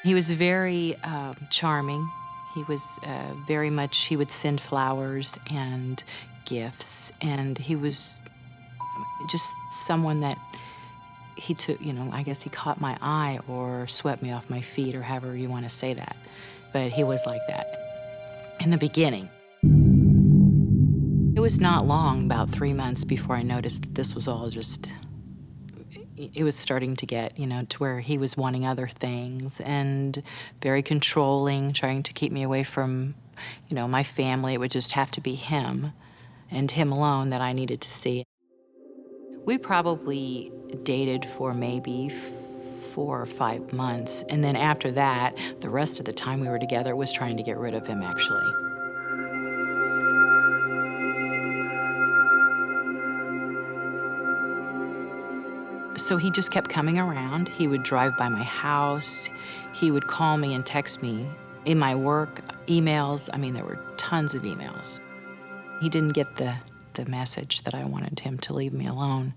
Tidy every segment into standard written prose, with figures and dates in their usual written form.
He was very charming. He was very much, he would send flowers and gifts, and he was just someone that he took, I guess he caught my eye or swept me off my feet, or however you want to say that. But he was like that in the beginning. It was not long, about 3 months, before I noticed that this was all just, it was starting to get, to where he was wanting other things and very controlling, trying to keep me away from, my family. It would just have to be him and him alone that I needed to see. We probably dated for maybe 4 or 5 months, and then after that, the rest of the time we were together was trying to get rid of him, actually. So he just kept coming around. He would drive by my house. He would call me and text me. In my work, emails, there were tons of emails. He didn't get the message that I wanted him to leave me alone.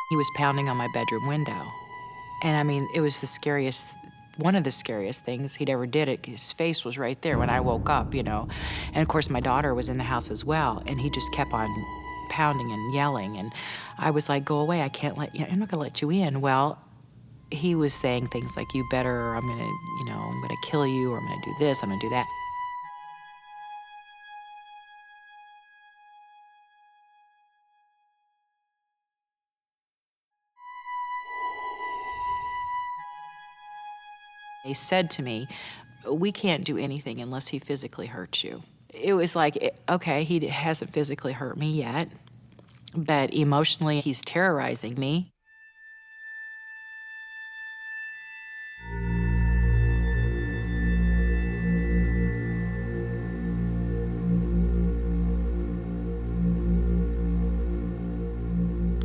He was pounding on my bedroom window. And it was one of the scariest things he'd ever did. His face was right there when I woke up, And of course my daughter was in the house as well, and he just kept on pounding and yelling. And I was like, go away, I'm not gonna let you in. Well, he was saying things like, you better, or I'm gonna kill you, or I'm gonna do this, I'm gonna do that. They said to me, we can't do anything unless he physically hurts you. It was like, okay, he hasn't physically hurt me yet, but emotionally he's terrorizing me.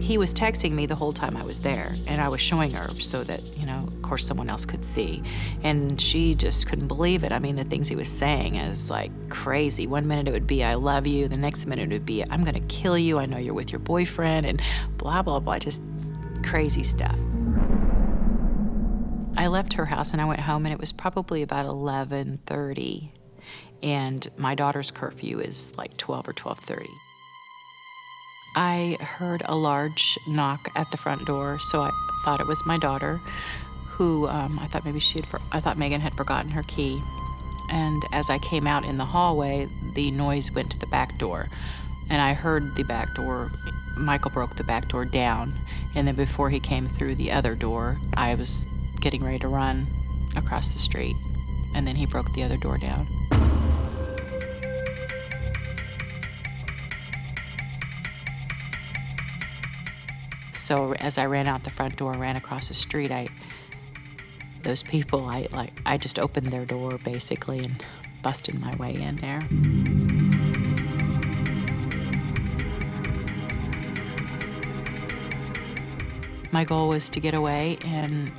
He was texting me the whole time I was there, and I was showing her so that, of course someone else could see. And she just couldn't believe it. The things he was saying is like crazy. One minute it would be, I love you. The next minute it would be, I'm gonna kill you. I know you're with your boyfriend, and blah, blah, blah, just crazy stuff. I left her house and I went home, and it was probably about 11:30. And my daughter's curfew is like 12 or 12:30. I heard a large knock at the front door, so I thought it was my daughter, who I thought Megan had forgotten her key. And as I came out in the hallway, the noise went to the back door, and I heard the back door. Michael broke the back door down, and then before he came through the other door, I was getting ready to run across the street, and then he broke the other door down. So as I ran out the front door, ran across the street, those people, I just opened their door basically and busted my way in there. My goal was to get away, and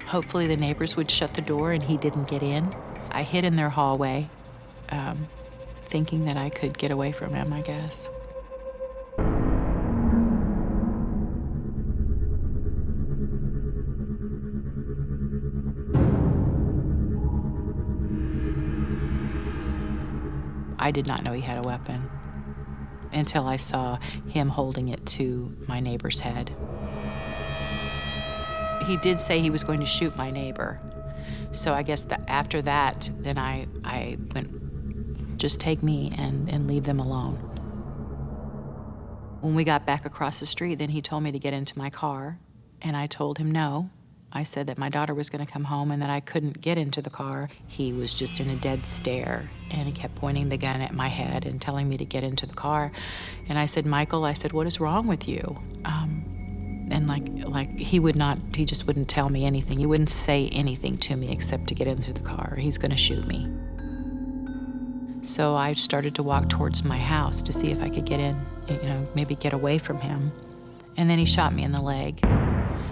hopefully the neighbors would shut the door and he didn't get in. I hid in their hallway, thinking that I could get away from him, I guess. I did not know he had a weapon until I saw him holding it to my neighbor's head. He did say he was going to shoot my neighbor. So I guess that after that, then I went, just take me and leave them alone. When we got back across the street, then he told me to get into my car, and I told him no. I said that my daughter was going to come home and that I couldn't get into the car. He was just in a dead stare, and he kept pointing the gun at my head and telling me to get into the car. And I said, Michael, what is wrong with you? And he just wouldn't tell me anything. He wouldn't say anything to me except to get into the car. He's going to shoot me. So I started to walk towards my house to see if I could get in, maybe get away from him. And then he shot me in the leg.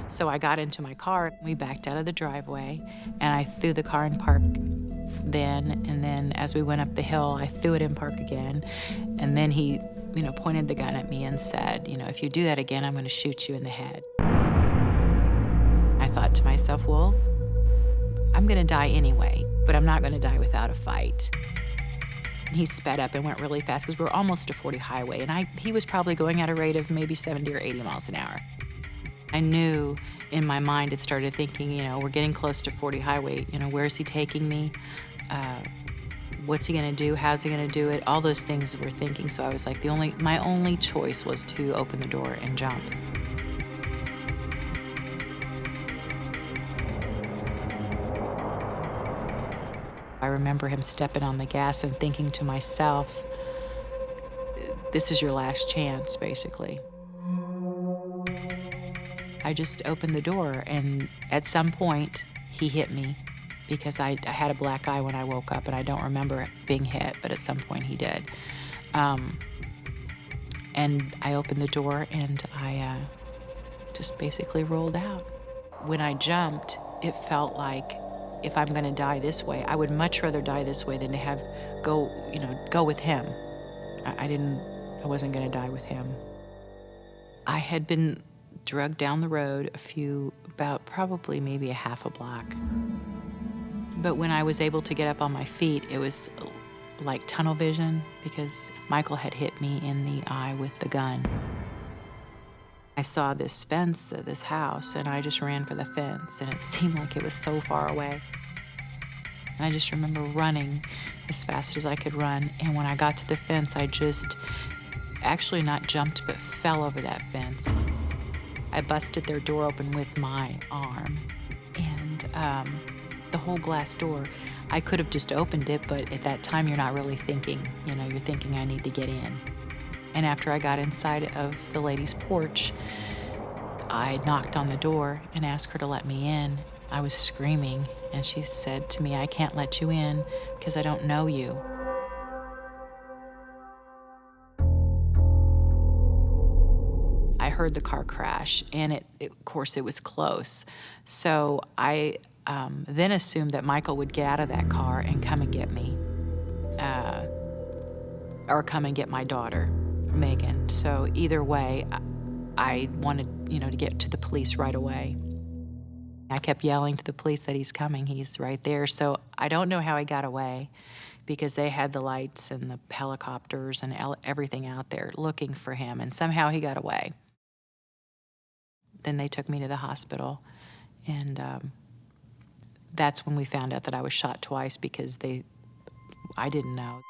So I got into my car, we backed out of the driveway, and I threw the car in park then, and then as we went up the hill, I threw it in park again, and then he pointed the gun at me and said, if you do that again, I'm going to shoot you in the head. I thought to myself, well, I'm going to die anyway, but I'm not going to die without a fight. And he sped up and went really fast because we were almost to 40 highway, and he was probably going at a rate of maybe 70 or 80 miles an hour. I knew in my mind, it started thinking, we're getting close to 40 highway, where is he taking me? What's he gonna do? How's he gonna do it? All those things were thinking, so I was like, my only choice was to open the door and jump. I remember him stepping on the gas and thinking to myself, this is your last chance, basically. I just opened the door, and at some point, he hit me because I had a black eye when I woke up, and I don't remember being hit, but at some point he did. And I opened the door, and I just basically rolled out. When I jumped, it felt like if I'm gonna die this way, I would much rather die this way than to go with him. I wasn't gonna die with him. I had been drugged down the road about probably maybe a half a block. But when I was able to get up on my feet, it was like tunnel vision because Michael had hit me in the eye with the gun. I saw this fence of this house, and I just ran for the fence, and it seemed like it was so far away. And I just remember running as fast as I could run, and when I got to the fence, I just actually not jumped, but fell over that fence. I busted their door open with my arm, and the whole glass door, I could have just opened it, but at that time, you're not really thinking. You're thinking, I need to get in. And after I got inside of the lady's porch, I knocked on the door and asked her to let me in. I was screaming, and she said to me, I can't let you in because I don't know you. I heard the car crash, and of course, it was close. So I then assumed that Michael would get out of that car and come and get me, or come and get my daughter, Megan. So either way, I wanted, to get to the police right away. I kept yelling to the police that he's coming, he's right there. So I don't know how he got away because they had the lights and the helicopters and everything out there looking for him, and somehow he got away. Then they took me to the hospital, and that's when we found out that I was shot twice because I didn't know.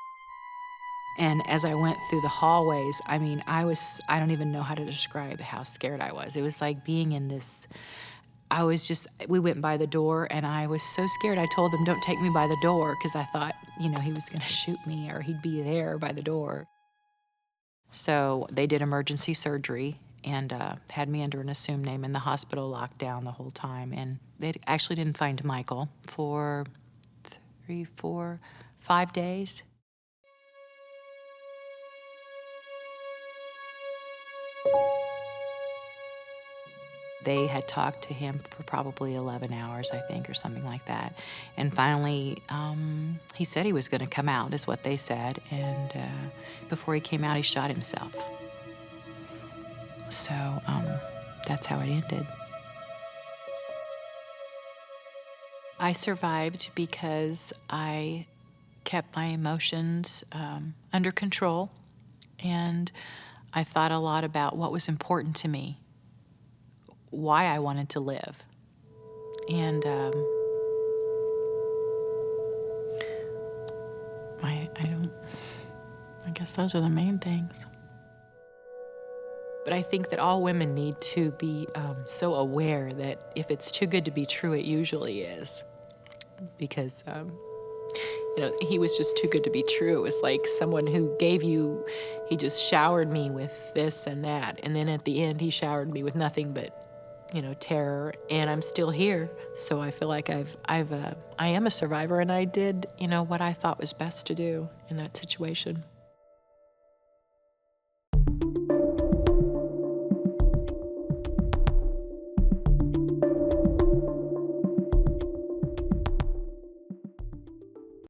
And as I went through the hallways, I don't even know how to describe how scared I was. It was like being in this, we went by the door, and I was so scared. I told them, don't take me by the door, because I thought, he was gonna shoot me or he'd be there by the door. So they did emergency surgery and had me under an assumed name, and the hospital locked down the whole time. And they actually didn't find Michael for 3, 4, 5 days. They had talked to him for probably 11 hours, I think, or something like that. And finally, he said he was going to come out, is what they said. And before he came out, he shot himself. So that's how it ended. I survived because I kept my emotions under control, and I thought a lot about what was important to me, why I wanted to live. And I guess those are the main things. But I think that all women need to be so aware that if it's too good to be true, it usually is. Because, he was just too good to be true. It was like someone who he just showered me with this and that. And then at the end, he showered me with nothing but, terror. And I'm still here. So I feel like I am a survivor, and I did, what I thought was best to do in that situation.